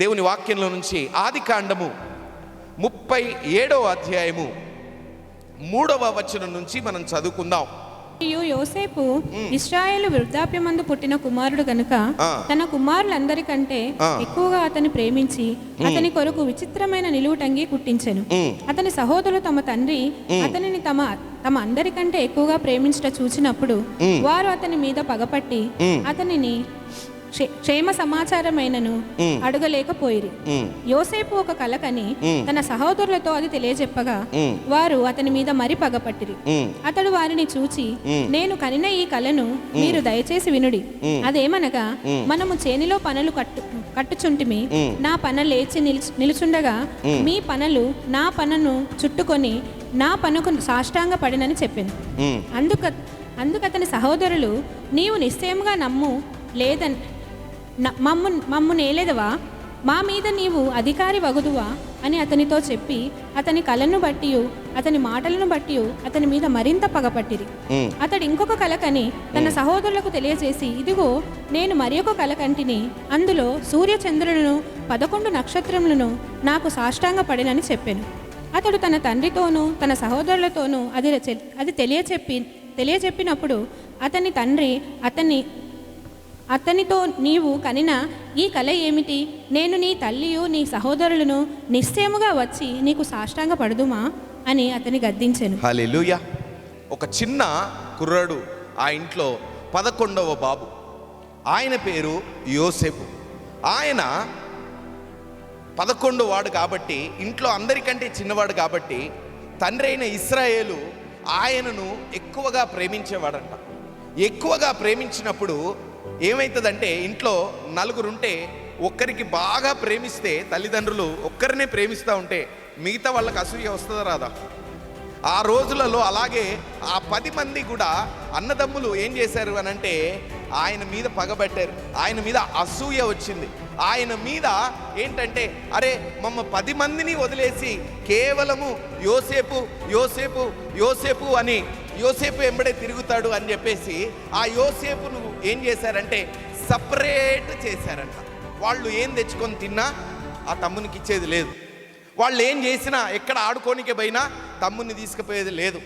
దేవుని వాక్యంలో నుంచి ఆదికాండము 37వ అధ్యాయము 3వ వచనం నుంచి మనం చదువుకుందాం. యోసేపు ఇశ్రాయేలు వృద్ధాప్యమందు పుట్టిన కుమారుడు గనుక తన కుమారులందరికంటే ఎక్కువగా అతని ప్రేమించి అతని కొరకు విచిత్రమైన నిలువుటంగి కుట్టించెను. అతని సహోదరులు తమ తండ్రి అతనిని తమ అందరికంటే ఎక్కువగా ప్రేమించట చూచినప్పుడు వారు అతని మీద పగపట్టి అతనిని క్షేమ సమాచారమైనను అడగలేకపోయిరి. యోసేపు ఒక కల కని తన సహోదరులతో అది తెలియజెప్పగా వారు అతని మీద మరి పగపట్టిరి. అతడు వారిని చూచి, నేను కనిన ఈ కలను మీరు దయచేసి వినుడి. అదేమనగా, మనము చేనిలో పనులు కట్టుచుంటిమి. నా పన లేచి నిలుచుండగా మీ పనులు నా పనను చుట్టుకొని నా పనుకు సాష్టాంగ పడినని చెప్పాను. అందుకతని సహోదరులు, నీవు నిశ్చయముగా నమ్ము మమ్ము నేలేదవా, మా మీద నీవు అధికారి వగుదువా అని అతనితో చెప్పి అతని కలను బట్టి అతని మాటలను బట్టి అతని మీద మరింత పగపట్టిరి. అతడు ఇంకొక కల కని తన సహోదరులకు తెలియజేసి, ఇదిగో నేను మరి ఒక కల కంటిని. అందులో సూర్య చంద్రులను 11 నక్షత్రములను నాకు సాష్టాంగ పడినని చెప్పాను. అతడు తన తండ్రితోనూ తన సహోదరులతోనూ అది తెలియచెప్పినప్పుడు అతని తండ్రి అతనితో, నీవు కనిన ఈ కల ఏమిటి? నేను నీ తల్లియు నీ సహోదరులను నిశ్చయముగా వచ్చి నీకు సాష్టాంగ పడుదుమా అని అతని గద్దించెను. హల్లెలూయా. ఒక చిన్న కుర్రాడు ఆ ఇంట్లో 11వ బాబు. ఆయన పేరు యోసేపు. ఆయన 11వ వాడు కాబట్టి, ఇంట్లో అందరికంటే చిన్నవాడు కాబట్టి తండ్రి అయిన ఇశ్రాయేలు ఆయనను ఎక్కువగా ప్రేమించేవాడంట. ఎక్కువగా ప్రేమించినప్పుడు ఏమవుతుందంటే, ఇంట్లో నలుగురుంటే ఒక్కరికి బాగా ప్రేమిస్తే, తల్లిదండ్రులు ఒక్కరినే ప్రేమిస్తూ ఉంటే మిగతా వాళ్ళకి అసూయ వస్తుందా రాదా? ఆ రోజులలో అలాగే ఆ 10 మంది కూడా అన్నదమ్ములు ఏం చేశారు అని అంటే, ఆయన మీద పగబట్టారు. ఆయన మీద అసూయ వచ్చింది. ఆయన మీద ఏంటంటే, అరే మమ్మ 10 మందిని వదిలేసి కేవలము యోసేపు యోసేపు యోసేపు అని యోసేపు ఎంబడే తిరుగుతాడు అని చెప్పేసి ఆ యోసేపును ఏం చేశారంటే సపరేట్ చేశారంట. వాళ్ళు ఏం తెచ్చుకొని తిన్నా ఆ తమ్మునికి ఇచ్చేది లేదు. వాళ్ళు ఏం చేసినా, ఎక్కడ ఆడుకోనికే పోయినా తమ్ముని తీసుకుపోయేది లేదు.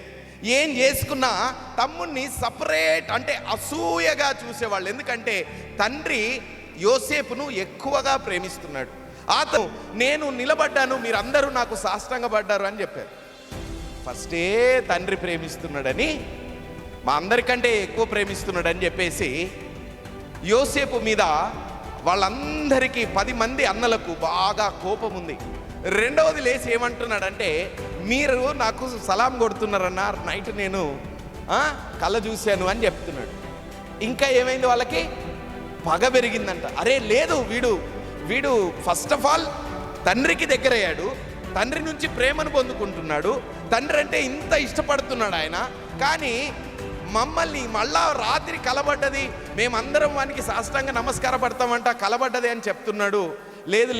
ఏం చేసుకున్నా తమ్ముడిని సపరేట్ అంటే అసూయగా చూసేవాళ్ళు. ఎందుకంటే తండ్రి యోసేపును ఎక్కువగా ప్రేమిస్తున్నాడు. అతను, నేను నిలబడ్డాను, మీరందరూ నాకు సాష్టాంగ పడ్డారు అని చెప్పారు. ఫస్టే తండ్రి ప్రేమిస్తున్నాడని, మా అందరికంటే ఎక్కువ ప్రేమిస్తున్నాడని చెప్పేసి యోసేపు మీద వాళ్ళందరికీ 10 మంది అన్నలకు బాగా కోపం ఉంది. రెండవది లేచి ఏమంటున్నాడంటే, మీరు నాకు సలాం కొడుతున్నారన్న, నైట్ నేను కళ్ళ చూశాను అని చెప్తున్నాడు. ఇంకా ఏమైంది, వాళ్ళకి పగ పెరిగిందంట. అరే లేదు, వీడు ఫస్ట్ ఆఫ్ ఆల్ తండ్రికి దగ్గరయ్యాడు, తండ్రి నుంచి ప్రేమను పొందుకుంటున్నాడు, తండ్రి అంటే ఇంత ఇష్టపడుతున్నాడు ఆయన. కానీ మమ్మల్ని మళ్ళా రాత్రి కలబడ్డది, మేమందరం వానికి సాష్టాంగ నమస్కార పడతామంట, కలబడ్డది అని చెప్తున్నాడు.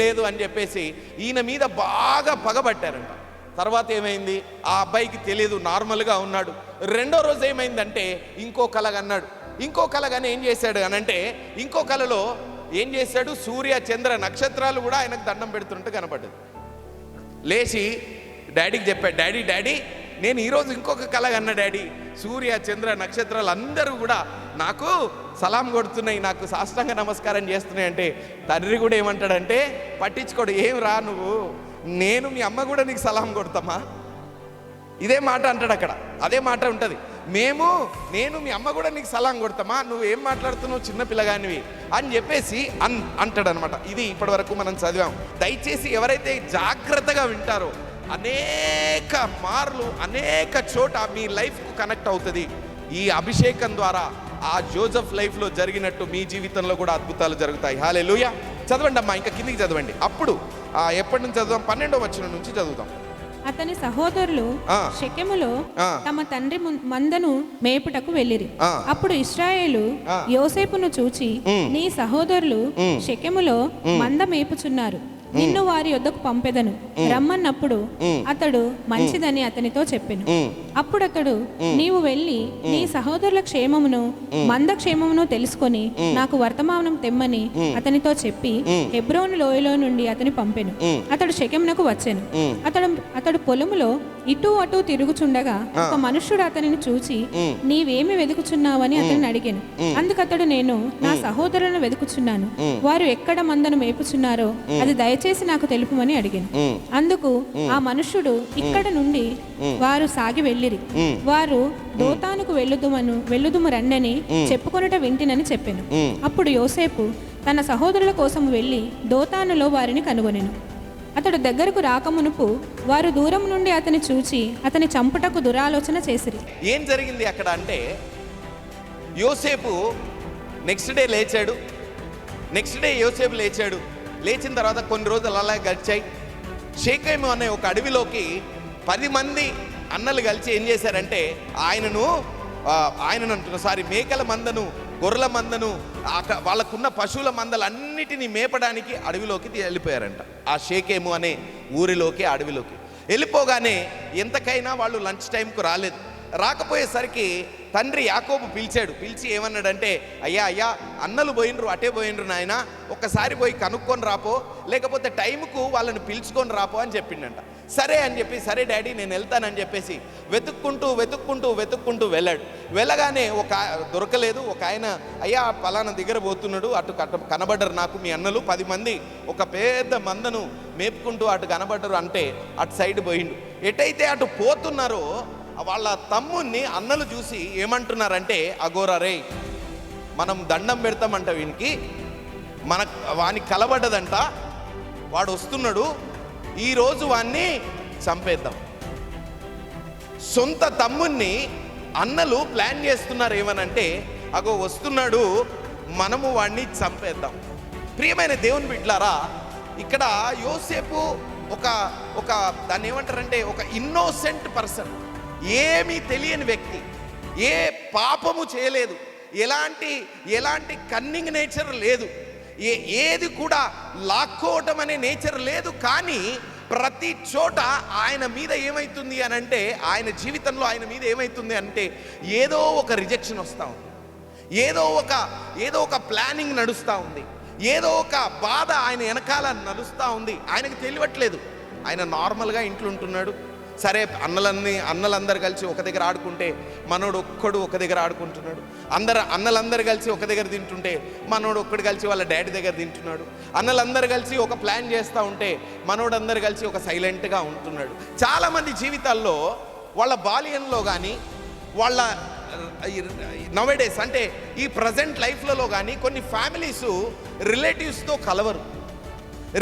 లేదు అని చెప్పేసి ఈయన మీద బాగా పగబట్టారంట. తర్వాత ఏమైంది, ఆ అబ్బాయికి తెలియదు, నార్మల్గా ఉన్నాడు. రెండో రోజు ఏమైందంటే ఇంకో కలగన్నాడు. ఇంకో కలగానే ఏం చేశాడు అనంటే, ఇంకో కలలో ఏం చేశాడు, సూర్య చంద్ర నక్షత్రాలు కూడా ఆయనకు దండం పెడుతుంటే కనపడ్డది. లేచి డాడీకి చెప్పాడు, డాడీ నేను ఈరోజు ఇంకొక కలగన్న డాడీ, సూర్య చంద్ర నక్షత్రాలు అందరూ కూడా నాకు సలాం కొడుతున్నాయి, నాకు సాష్టాంగ నమస్కారం చేస్తున్నాయి అంటే తండ్రి కూడా ఏమంటాడంటే, పట్టించుకోడు, ఏం రా నువ్వు, నేను మీ అమ్మ కూడా నీకు సలాం కొడతామా? ఇదే మాట అంటాడు అక్కడ. అదే మాట ఉంటుంది, నేను మీ అమ్మ కూడా నీకు సలాం కొడతామా, నువ్వు ఏం మాట్లాడుతున్నావు చిన్న పిల్లగానివి అని చెప్పేసి అంటాడు అనమాట. ఇది ఇప్పటి వరకు మనం చదివాం. దయచేసి ఎవరైతే జాగ్రత్తగా వింటారో అనేక మార్లు అనేక చోట మీ లైఫ్కు కనెక్ట్ అవుతుంది. ఈ అభిషేకం ద్వారా ఆ జోసెఫ్ లైఫ్లో జరిగినట్టు మీ జీవితంలో కూడా అద్భుతాలు జరుగుతాయి. హల్లెలూయా. చదవండి అమ్మా, ఇంకా కిందికి చదవండి. అప్పుడు ఎప్పటి నుంచి చదువుదాం? 12వ వచనం నుంచి చదువుదాం. అతని సహోదరులు షెకెములో తమ తండ్రి మందను మేపుటకు వెళ్ళిరి. అప్పుడు ఇశ్రాయేలు యోసేపును చూచి, నీ సహోదరులు షెకెములో మంద మేపుచున్నారు, నిన్ను వారి యొద్దకు పంపెదను రమ్మన్నప్పుడు అతడు మంచిదని అతనితో చెప్పెను. అప్పుడు అతడు, నీవు వెళ్ళి నీ సహోదరుల క్షేమమును మంద క్షేమమును తెలుసుకొని నాకు వర్తమానం తెమ్మని అతనితో చెప్పి హెబ్రోను లోయలో నుండి అతని పంపెను. అతడు షెకెమునకు వచ్చెను. అతడు పొలములో ఇటు అటు తిరుగుచుండగా ఒక మనుష్యుడు అతనిని చూచి, నీవేమి వెతుకుచున్నావని అతనిని అడిగాను. అందుకతడు, నేను నా సహోదరులను వెతుకుచున్నాను, వారు ఎక్కడ మందను మేపుచున్నారో అది దయచేసి నాకు తెలుపుమని అడిగాను. అందుకు ఆ మనుష్యుడు, ఇక్కడ నుండి వారు సాగి వెళ్ళిరి, వారు దోతానుకు వెళ్ళుదుము రండని చెప్పుకొనుట వింటినని చెప్పాను. అప్పుడు యోసేపు తన సహోదరుల కోసం వెళ్ళి దోతానులో వారిని కనుగొనెను. అతడు దగ్గరకు రాకమునుపు వారు దూరం నుండి అతని చూచి అతని చంపుటకు దురాలోచన చేసిరి. ఏం జరిగింది అక్కడ అంటే, యోసేపు నెక్స్ట్ డే లేచాడు. యోసేపు లేచాడు. లేచిన తర్వాత కొన్ని రోజులు అలా గడిచాయి. షేకెము అనే ఒక అడవిలోకి 10 మంది అన్నలు కలిసి ఏం చేశారంటే, ఆయనను మేకల మందను, గొర్రెల మందను, వాళ్ళకున్న పశువుల మందలన్నిటినీ మేపడానికి అడవిలోకి వెళ్ళిపోయారంట. ఆ షేకెము అనే ఊరిలోకి, అడవిలోకి వెళ్ళిపోగానే ఎంతకైనా వాళ్ళు లంచ్ టైంకు రాలేదు. రాకపోయేసరికి తండ్రి యాకోబు పిలిచి ఏమన్నాడంటే, అయ్యా అన్నలు పోయినరు, అటే పోయినరు నాయన, ఒక్కసారి పోయి కనుక్కొని రాపో, లేకపోతే టైంకు వాళ్ళని పిలుచుకొని రాపో అని చెప్పిండంట. సరే అని చెప్పి, సరే డాడీ నేను వెళ్తానని చెప్పేసి వెతుక్కుంటూ వెళ్ళాడు. వెళ్ళగానే దొరకలేదు. ఒక ఆయన, అయ్యా పలానా దగ్గర పోతున్నాడు, అటు కనబడ్డరు నాకు మీ అన్నలు 10 మంది ఒక పెద్ద మందను మేపుకుంటూ అటు కనబడ్డరు అంటే అటు సైడ్ పోయిండు. ఎటైతే అటు పోతున్నారో వాళ్ళ తమ్ముణ్ణి అన్నలు చూసి ఏమంటున్నారంటే, అగోరా రే, మనం దండం పెడతామంట వీనికి, వానికి కలబడ్డదంట, వాడు వస్తున్నాడు, ఈరోజు వాణ్ణి చంపేద్దాం. సొంత తమ్ముణ్ణి అన్నలు ప్లాన్ చేస్తున్నారు ఏమనంటే, అగో వస్తున్నాడు, మనము వాణ్ణి చంపేద్దాం. ప్రియమైన దేవుని బిడ్డలారా, ఇక్కడ యోసేపు ఒక దాన్ని ఏమంటారంటే ఒక ఇన్నోసెంట్ పర్సన్, ఏమీ తెలియని వ్యక్తి, ఏ పాపము చేయలేదు, ఎలాంటి కన్నింగ్ నేచర్ లేదు, ఏది కూడా లాక్కోవటం అనే నేచర్ లేదు. కానీ ప్రతి చోట ఆయన మీద ఏమవుతుంది అని అంటే, ఆయన జీవితంలో ఆయన మీద ఏమవుతుంది అంటే, ఏదో ఒక రిజెక్షన్ వస్తూ ఉంది, ఏదో ఒక ప్లానింగ్ నడుస్తూ ఉంది, ఏదో ఒక బాధ ఆయన వెనకాల నడుస్తూ ఉంది. ఆయనకు తెలియట్లేదు. ఆయన నార్మల్గా ఇంట్లో ఉంటున్నాడు. సరే అన్నలందరూ కలిసి ఒక దగ్గర ఆడుకుంటే మనోడు ఒక్కడు ఒక దగ్గర ఆడుకుంటున్నాడు. అన్నలందరూ కలిసి ఒక దగ్గర తింటుంటే మనోడు ఒక్కడు కలిసి వాళ్ళ డాడీ దగ్గర తింటున్నాడు. అన్నలందరూ కలిసి ఒక ప్లాన్ చేస్తూ ఉంటే మనోడు అందరు కలిసి ఒక సైలెంట్గా ఉంటున్నాడు. చాలామంది జీవితాల్లో వాళ్ళ బాల్యంలో కానీ, వాళ్ళ నౌడేస్ అంటే ఈ ప్రజెంట్ లైఫ్లలో కానీ కొన్ని ఫ్యామిలీస్ రిలేటివ్స్తో కలవరు,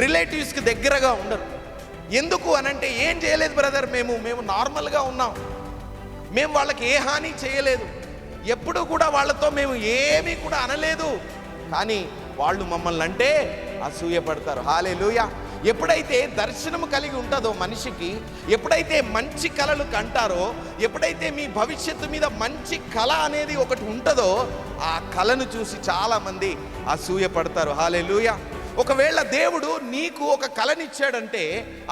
రిలేటివ్స్కి దగ్గరగా ఉండరు. ఎందుకు అనంటే, ఏం చేయలేదు బ్రదర్, మేము నార్మల్గా ఉన్నాం, మేము వాళ్ళకి ఏ హాని చేయలేదు, ఎప్పుడు కూడా వాళ్ళతో మేము ఏమీ కూడా అనలేదు, కానీ వాళ్ళు మమ్మల్ని అంటే అసూయపడతారు. హల్లెలూయా. ఎప్పుడైతే దర్శనం కలిగి ఉంటుందో మనిషికి, ఎప్పుడైతే మంచి కళలు కంటారో, ఎప్పుడైతే మీ భవిష్యత్తు మీద మంచి కళ అనేది ఒకటి ఉంటుందో, ఆ కళను చూసి చాలామంది అసూయపడతారు. హల్లెలూయా. ఒకవేళ దేవుడు నీకు ఒక కళనిచ్చాడంటే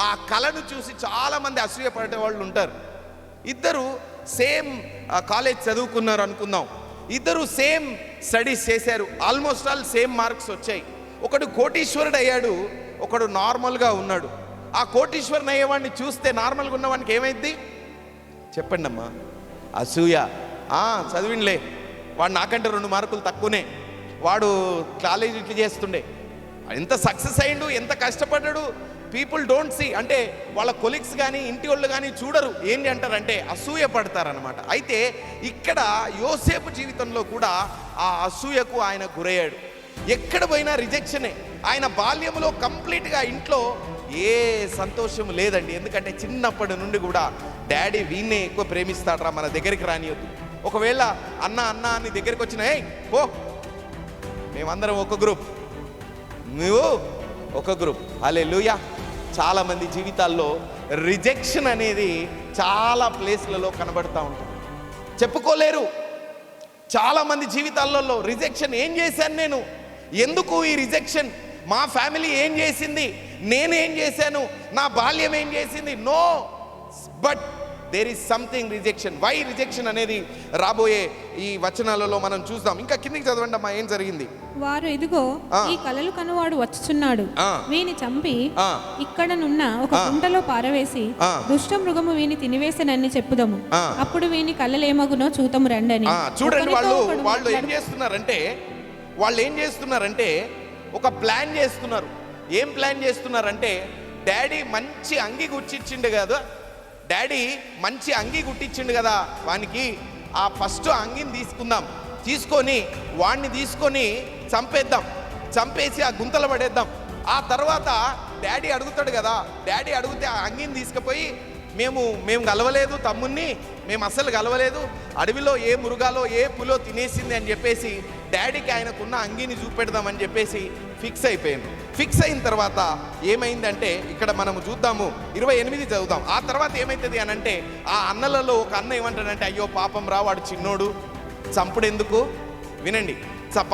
ఆ కళను చూసి చాలామంది అసూయపడే వాళ్ళు ఉంటారు. ఇద్దరు సేమ్ కాలేజ్ చదువుకున్నారు అనుకుందాం, ఇద్దరు సేమ్ స్టడీస్ చేశారు, ఆల్మోస్ట్ ఆల్ సేమ్ మార్క్స్ వచ్చాయి. ఒకడు కోటీశ్వరుడు అయ్యాడు, ఒకడు నార్మల్గా ఉన్నాడు. ఆ కోటీశ్వరుని అయ్యేవాడిని చూస్తే నార్మల్గా ఉన్నవాడికి ఏమైంది చెప్పండి అమ్మా? అసూయ. చదివిండిలే, వాడు నాకంటే 2 మార్కులు తక్కువనే, వాడు కాలేజ్ ఇట్లా చేస్తుండే, ఎంత సక్సెస్ అయ్యిండు, ఎంత కష్టపడ్డాడు. పీపుల్ డోంట్ సీ, అంటే వాళ్ళ కొలీగ్స్ కానీ ఇంటి వాళ్ళు కానీ చూడరు. ఏంటి అంటారంటే అసూయ పడతారనమాట. అయితే ఇక్కడ యోసేపు జీవితంలో కూడా ఆ అసూయకు ఆయన గురయ్యాడు. ఎక్కడ పోయినా రిజెక్షనే. ఆయన బాల్యంలో కంప్లీట్గా ఇంట్లో ఏ సంతోషం లేదండి. ఎందుకంటే చిన్నప్పటి నుండి కూడా డాడీ వీణ్ణే ఎక్కువ ప్రేమిస్తాడరా, మన దగ్గరికి రానియొద్దు. ఒకవేళ అన్న అని దగ్గరికి వచ్చిన, ఏ పో, మేమందరం ఒక గ్రూప్, నువ్వు ఒక గ్రూప్. హల్లెలూయా. చాలామంది జీవితాల్లో రిజెక్షన్ అనేది చాలా ప్లేస్లలో కనబడుతూ ఉంటుంది, చెప్పుకోలేరు. చాలామంది జీవితాలలో రిజెక్షన్. ఏం చేశాను నేను, ఎందుకు ఈ రిజెక్షన్, మా ఫ్యామిలీ ఏం చేసింది, నేనేం చేశాను, నా బాల్యం ఏం చేసింది, no. But there is something rejection. Why rejection అనేది రాబోయే ఈ వచనాలలో మనం చూద్దాం. ఇంకా కిందికి చదవండి అమ్మా, ఏం జరిగింది? వారు ఇదిగో ఈ కలలు కనువాడు వచ్చుచున్నాడు, వీని చంపి ఇక్కడనున్న ఒక గుంటలో పారవేసి దుష్ట మృగము వీని తినివేసనని చెప్పుదము, అప్పుడు వీని కళ్ళలేమగునో చూతము రండని. చూడండి, వాళ్ళు ఏం చేస్తున్నారంటే ఒక ప్లాన్ చేస్తున్నారు. ఏం ప్లాన్ చేస్తున్నారంటే, డాడీ మంచి అంగి గుట్టించిండు కదా, వానికి ఆ ఫస్ట్ అంగిని తీసుకొని వాడిని తీసుకొని చంపేసి ఆ గుంతలు పడేద్దాం. ఆ తర్వాత డాడీ అడుగుతాడు కదా, డాడీ అడిగితే ఆ అంగిని తీసుకుపోయి మేము కలవలేదు తమ్ముణ్ణి, మేము అస్సలు కలవలేదు, అడవిలో ఏ మురుగాలో ఏ పులో తినేసింది అని చెప్పేసి డాడీకి ఆయనకున్న అంగిని చూపెడదామని చెప్పేసి ఫిక్స్ అయిన తర్వాత ఏమైందంటే, ఇక్కడ మనము చూద్దాము, 28 చదువుదాం. ఆ తర్వాత ఏమైతుంది అని అంటే, ఆ అన్నలలో ఒక అన్న ఏమంటాడంటే, అయ్యో పాపం రా వాడు చిన్నోడు చంపుడెందుకు, వినండి,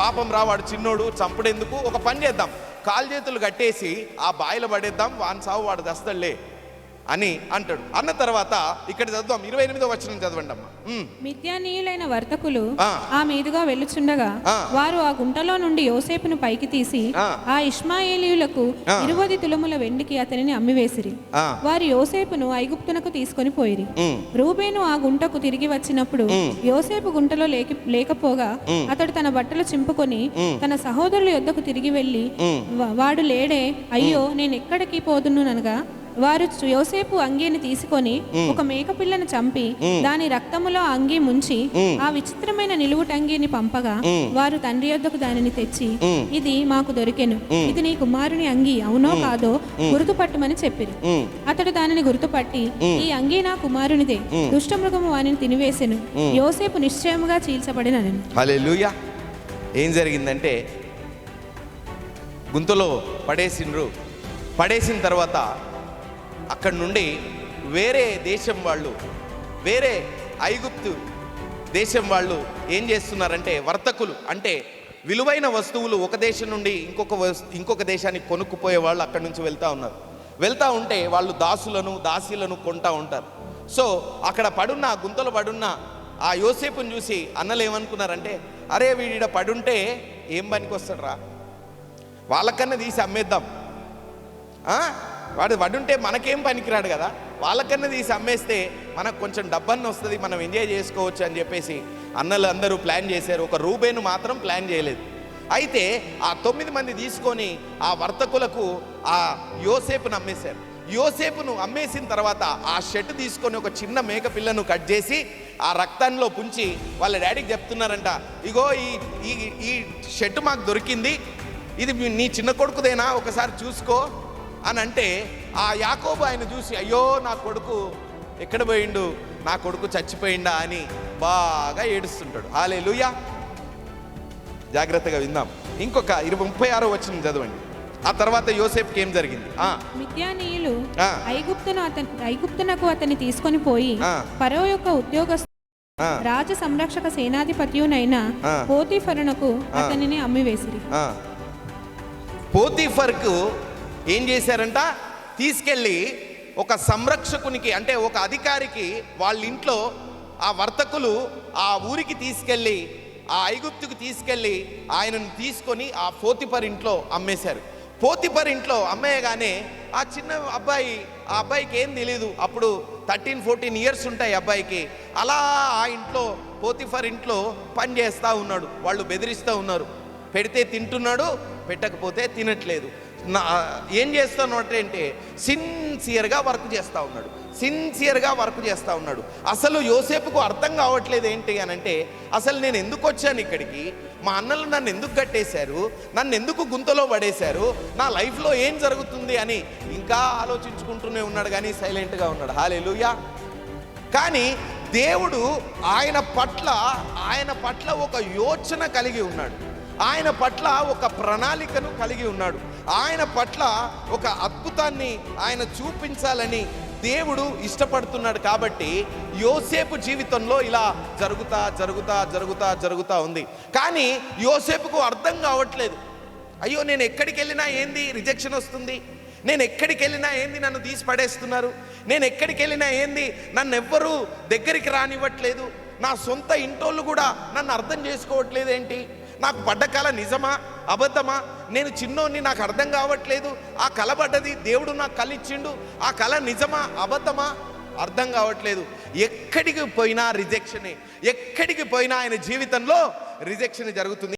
పాపం రా వాడు చిన్నోడు చంపుడెందుకు, ఒక పని చేద్దాం, కాలు చేతులు కట్టేసి ఆ బాయిలో పడేద్దాం, వాని సావు వాడు దస్తలే అని అంటాడు. అన్న తర్వాత ఇక్కడ చదువుదాం, 28వ వచనం చదవండి అమ్మా. మిద్యానీయులైన వర్తకులు ఆ మీదుగా వెళ్ళుచుండగా వారు ఆ గుంటలో నుండి యోసేపును పైకి తీసి ఆ ఇష్మాయేలీయులకు 20 తులముల వెండికి అతనిని అమ్మివేసిరి. వారు యోసేపును ఐగుప్తునకు తీసుకొని పోయిరి. రూబేను ఆ గుంటకు తిరిగి వచ్చినప్పుడు యోసేపు గుంటలో లేకపోగా అతడు తన బట్టలు చింపుకొని తన సహోదరుల యొద్దకు తిరిగి వెళ్ళి, వాడు లేడే, అయ్యో నేను ఎక్కడికి పోదుననగా వారు యోసేపు అంగీని తీసుకొని ఒక మేకపిల్లను చంపి దాని రక్తములో అంగీ ముంచి ఆ విచిత్రమైన నిలువుటంగీని పంపగా వారు తండ్రి యొద్దకు దానిని తెచ్చి, ఇది మాకు దొరికెను, ఇది నీ కుమారుని అంగీ అవునో కాదో గుర్తుపట్టమని చెప్పిరి. అతడు దానిని గుర్తుపట్టి, ఈ అంగీ నా కుమారునిదే, దుష్టమృగము వానిని తినివేసెను, యోసేపు నిశ్చయముగా చీల్చబడినను. హల్లెలూయా. ఏం జరిగిందంటే, గుంతలో పడేసిన తర్వాత అక్కడి నుండి వేరే ఐగుప్తు దేశం వాళ్ళు ఏం చేస్తున్నారంటే, వర్తకులు అంటే విలువైన వస్తువులు ఒక దేశం నుండి ఇంకొక దేశానికి కొనుక్కుపోయే వాళ్ళు అక్కడి నుంచి వెళ్తూ ఉంటే వాళ్ళు దాసీలను కొంటా ఉంటారు. సో అక్కడ గుంతలో పడున్న ఆ యోసేపుని చూసి అన్నలు ఏమనుకున్నారంటే, అరే వీడిడ పడుంటే ఏం పనికి వస్తాడు రా, వాళ్ళకన్నా తీసి అమ్మేద్దాం, వాడు పడుంటే మనకేం పనికిరాడు కదా, వాళ్ళకన్నా తీసి అమ్మేస్తే మనకు కొంచెం డబ్బన్న వస్తుంది, మనం ఎంజాయ్ చేసుకోవచ్చు అని చెప్పేసి అన్నలు అందరూ ప్లాన్ చేశారు. ఒక రూబేను మాత్రం ప్లాన్ చేయలేదు. అయితే ఆ 9 మంది తీసుకొని ఆ వర్తకులకు ఆ యోసేపును అమ్మేశారు. యోసేపును అమ్మేసిన తర్వాత ఆ షర్ట్ తీసుకొని ఒక చిన్న మేక పిల్లను కట్ చేసి ఆ రక్తంలో పుంచి వాళ్ళ డాడీకి చెప్తున్నారంట, ఇగో ఈ షర్ట్ మాకు దొరికింది, ఇది నీ చిన్న కొడుకుదేనా, ఒకసారి చూసుకో అని అంటే, ఆ యాకోబు ఆయన చూసి, అయ్యో నా కొడుకు ఎక్కడ పోయిండు, నా కొడుకు చచ్చిపోయిండా అని బాగా ఏడుస్తుంటాడు. హల్లెలూయా. జాగ్రత్తగా విందాం. ఇంకొక 36వ వచనం చదవండి. ఆ తర్వాత యోసేపుకి ఏం జరిగింది? మిద్యానీయులు ఐగుప్తునకు అతన్ని తీసుకొని పోయి ఫరో యొక్క ఉద్యోగస్తు రాజ సంరక్షక సేనాధిపత్యునైన పోతీఫరునకు అతనిని అమ్మివేసిరి. పోతీఫర్కు ఏం చేశారంట, తీసుకెళ్ళి ఒక సంరక్షకునికి అంటే ఒక అధికారికి వాళ్ళ ఇంట్లో ఆ వర్తకులు ఆ ఊరికి తీసుకెళ్ళి ఆ ఐగుప్తుకు తీసుకెళ్ళి ఆయనను తీసుకొని ఆ పోతీఫర్ ఇంట్లో అమ్మేశారు. పోతీఫర్ ఇంట్లో అమ్మేయగానే ఆ చిన్న అబ్బాయికి ఏం తెలియదు, అప్పుడు 13-14 ఇయర్స్ ఉంటాయి అబ్బాయికి. అలా ఆ ఇంట్లో పోతీఫర్ ఇంట్లో పని చేస్తూ ఉన్నాడు. వాళ్ళు బెదిరిస్తూ ఉన్నారు, పెడితే తింటున్నాడు, పెట్టకపోతే తినట్లేదు. ఏం చేస్తాను అంటే సిన్సియర్గా వర్క్ చేస్తూ ఉన్నాడు. అసలు యోసేపుకు అర్థం కావట్లేదు ఏంటి అని అంటే, అసలు నేను ఎందుకు వచ్చాను ఇక్కడికి, మా అన్నలు నన్ను ఎందుకు కట్టేశారు, నన్ను ఎందుకు గుంతలో పడేశారు, నా లైఫ్లో ఏం జరుగుతుంది అని ఇంకా ఆలోచించుకుంటూనే ఉన్నాడు, కానీ సైలెంట్గా ఉన్నాడు. హల్లెలూయా. కానీ దేవుడు ఆయన పట్ల ఒక యోచన కలిగి ఉన్నాడు, ఆయన పట్ల ఒక ప్రణాళికను కలిగి ఉన్నాడు, ఆయన పట్ల ఒక అద్భుతాన్ని ఆయన చూపించాలని దేవుడు ఇష్టపడుతున్నాడు. కాబట్టి యోసేపు జీవితంలో ఇలా జరుగుతా ఉంది. కానీ యోసేపుకు అర్థం కావట్లేదు, అయ్యో నేను ఎక్కడికి వెళ్ళినా ఏంది రిజెక్షన్ వస్తుంది, నేను ఎక్కడికి వెళ్ళినా ఏంది నన్ను తీసి పడేస్తున్నారు, నేను ఎక్కడికి వెళ్ళినా ఏంది నన్ను ఎవ్వరూ దగ్గరికి రానివ్వట్లేదు, నా సొంత ఇంటోళ్ళు కూడా నన్ను అర్థం చేసుకోవట్లేదు ఏంటి, నాకు పడ్డ కళ నిజమా అబద్ధమా, నేను చిన్నోన్ని నాకు అర్థం కావట్లేదు, ఆ కళ పడ్డది దేవుడు నాకు కళ ఇచ్చిండు, ఆ కళ నిజమా అబద్ధమా అర్థం కావట్లేదు. ఎక్కడికి పోయినా రిజెక్షనే, ఎక్కడికి పోయినా ఆయన జీవితంలో రిజెక్షన్ జరుగుతుంది.